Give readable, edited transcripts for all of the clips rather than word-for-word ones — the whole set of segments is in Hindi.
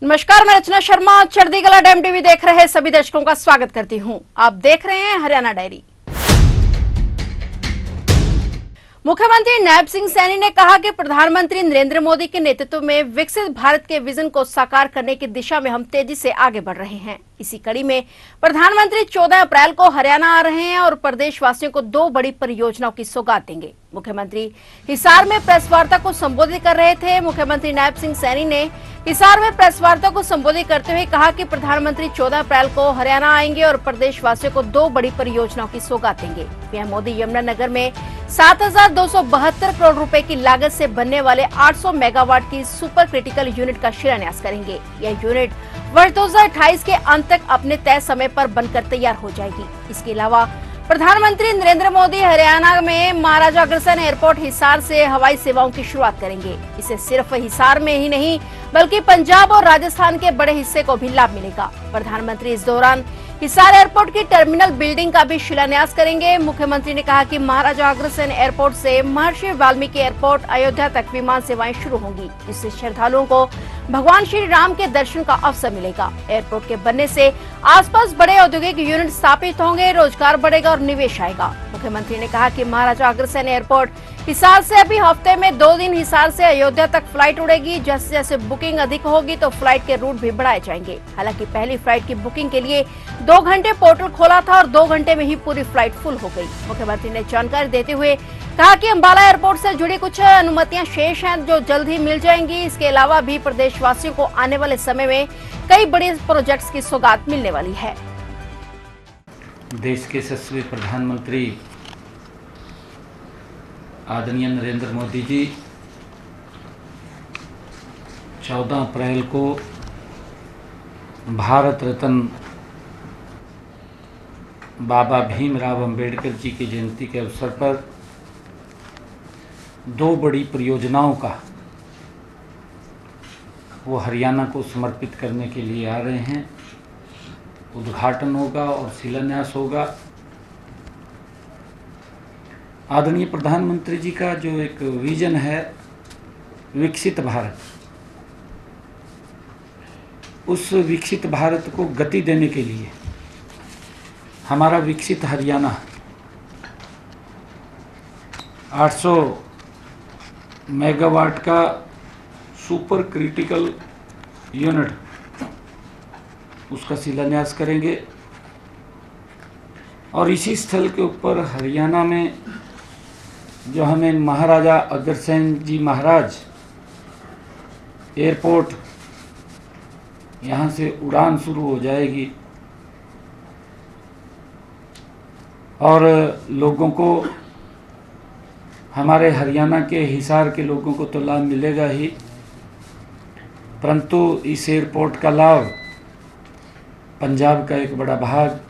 नमस्कार, मैं रचना शर्मा चढ़दीगला डैम टीवी देख रहे सभी दर्शकों का स्वागत करती हूं। आप देख रहे हैं हरियाणा डायरी। मुख्यमंत्री नायब सिंह सैनी ने कहा कि प्रधानमंत्री नरेंद्र मोदी के नेतृत्व में विकसित भारत के विजन को साकार करने की दिशा में हम तेजी से आगे बढ़ रहे हैं। इसी कड़ी में प्रधानमंत्री 14 अप्रैल को हरियाणा आ रहे हैं और प्रदेशवासियों को 2 बड़ी परियोजनाओं की सौगात देंगे। मुख्यमंत्री हिसार में प्रेस वार्ता को संबोधित कर रहे थे। मुख्यमंत्री नायब सिंह सैनी ने हिसार में प्रेस वार्ता को संबोधित करते हुए कहा कि प्रधानमंत्री 14 अप्रैल को हरियाणा आएंगे और प्रदेशवासियों को 2 बड़ी परियोजनाओं की सौगात देंगे। पीएम मोदी यमुनानगर में 7,272 करोड़ रुपए की लागत से बनने वाले 800 मेगावाट की सुपर क्रिटिकल यूनिट का शिलान्यास करेंगे। यह यूनिट वर्ष 2028 के अंत तक अपने तय समय पर बनकर तैयार हो जाएगी। इसके अलावा प्रधानमंत्री नरेंद्र मोदी हरियाणा में महाराजा अग्रसेन एयरपोर्ट हिसार से हवाई सेवाओं की शुरुआत करेंगे। इससे सिर्फ हिसार में ही नहीं बल्कि पंजाब और राजस्थान के बड़े हिस्से को भी लाभ मिलेगा। प्रधानमंत्री इस दौरान हिसार एयरपोर्ट की टर्मिनल बिल्डिंग का भी शिलान्यास करेंगे। मुख्यमंत्री ने कहा कि महाराजा अग्रसेन एयरपोर्ट से महर्षि वाल्मीकि एयरपोर्ट अयोध्या तक विमान सेवाएं शुरू होंगी, जिससे श्रद्धालुओं को भगवान श्री राम के दर्शन का अवसर मिलेगा। एयरपोर्ट के बनने से आसपास बड़े औद्योगिक यूनिट स्थापित होंगे, रोजगार बढ़ेगा और निवेश आएगा। मुख्यमंत्री ने कहा कि महाराजा अग्रसेन एयरपोर्ट हिसार से अभी हफ्ते में 2 दिन हिसार से अयोध्या तक फ्लाइट उड़ेगी। जैसे जैसे बुकिंग अधिक होगी तो फ्लाइट के रूट भी बढ़ाए जाएंगे। हालांकि पहली फ्लाइट की बुकिंग के लिए 2 घंटे पोर्टल खोला था और 2 घंटे में ही पूरी फ्लाइट फुल हो गई। मुख्यमंत्री ने जानकारी देते हुए कहा कि अंबाला एयरपोर्ट से जुड़ी कुछ अनुमतियां शेष हैं जो जल्द ही मिल जाएंगी। इसके अलावा भी प्रदेशवासियों को आने वाले समय में कई बड़े प्रोजेक्ट्स की सौगात मिलने वाली है। देश के यशस्वी प्रधानमंत्री आदरणीय नरेंद्र मोदी जी 14 अप्रैल को भारत रत्न बाबा भीमराव अंबेडकर जी की जयंती के अवसर पर 2 बड़ी परियोजनाओं का वो हरियाणा को समर्पित करने के लिए आ रहे हैं। उद्घाटन होगा और शिलान्यास होगा। आदरणीय प्रधानमंत्री जी का जो एक विजन है विकसित भारत, उस विकसित भारत को गति देने के लिए हमारा विकसित हरियाणा 800 मेगावाट का सुपर क्रिटिकल यूनिट उसका शिलान्यास करेंगे और इसी स्थल के ऊपर हरियाणा में जो हमें महाराजा अग्रसेन जी महाराज एयरपोर्ट यहाँ से उड़ान शुरू हो जाएगी और लोगों को, हमारे हरियाणा के हिसार के लोगों को तो लाभ मिलेगा ही, परंतु इस एयरपोर्ट का लाभ पंजाब का एक बड़ा भाग,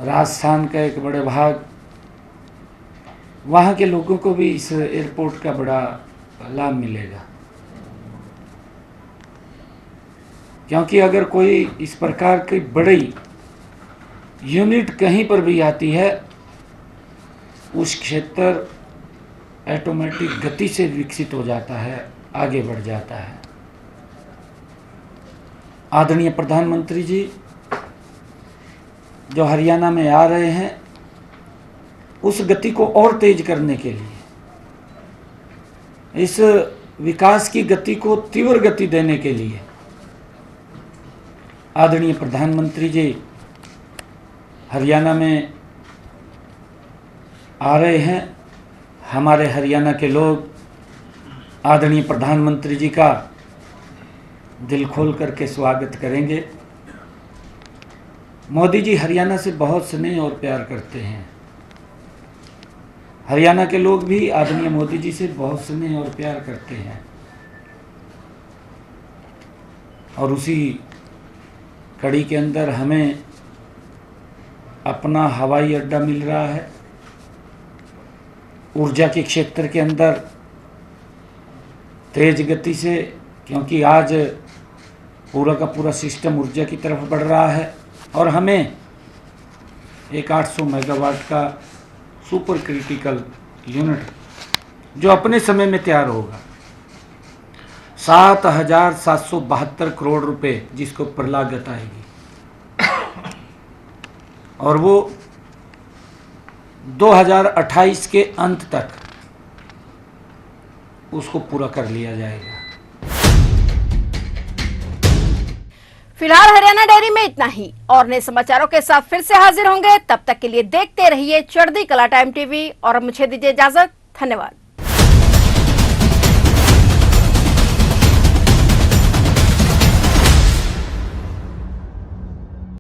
राजस्थान का एक बड़ा भाग, वहाँ के लोगों को भी इस एयरपोर्ट का बड़ा लाभ मिलेगा। क्योंकि अगर कोई इस प्रकार की बड़ी यूनिट कहीं पर भी आती है, उस क्षेत्र ऑटोमेटिक गति से विकसित हो जाता है, आगे बढ़ जाता है। आदरणीय प्रधानमंत्री जी जो हरियाणा में आ रहे हैं, उस गति को और तेज करने के लिए, इस विकास की गति को तीव्र गति देने के लिए आदरणीय प्रधानमंत्री जी हरियाणा में आ रहे हैं। हमारे हरियाणा के लोग आदरणीय प्रधानमंत्री जी का दिल खोल करके स्वागत करेंगे। मोदी जी हरियाणा से बहुत स्नेह और प्यार करते हैं। हरियाणा के लोग भी आदरणीय मोदी जी से बहुत स्नेह और प्यार करते हैं और उसी कड़ी के अंदर हमें अपना हवाई अड्डा मिल रहा है। ऊर्जा के क्षेत्र के अंदर तेज गति से, क्योंकि आज पूरा का पूरा सिस्टम ऊर्जा की तरफ बढ़ रहा है और हमें एक 800 मेगावाट का सुपर क्रिटिकल यूनिट जो अपने समय में तैयार होगा, 7,772 करोड़ रुपए जिसको पर लागत आएगी, और वो 2028 के अंत तक उसको पूरा कर लिया जाएगा। फिलहाल हरियाणा डेयरी में इतना ही, और नए समाचारों के साथ फिर से हाजिर होंगे। तब तक के लिए देखते रहिए चढ़ती कला टाइम टीवी, और मुझे दीजिए इजाजत। धन्यवाद।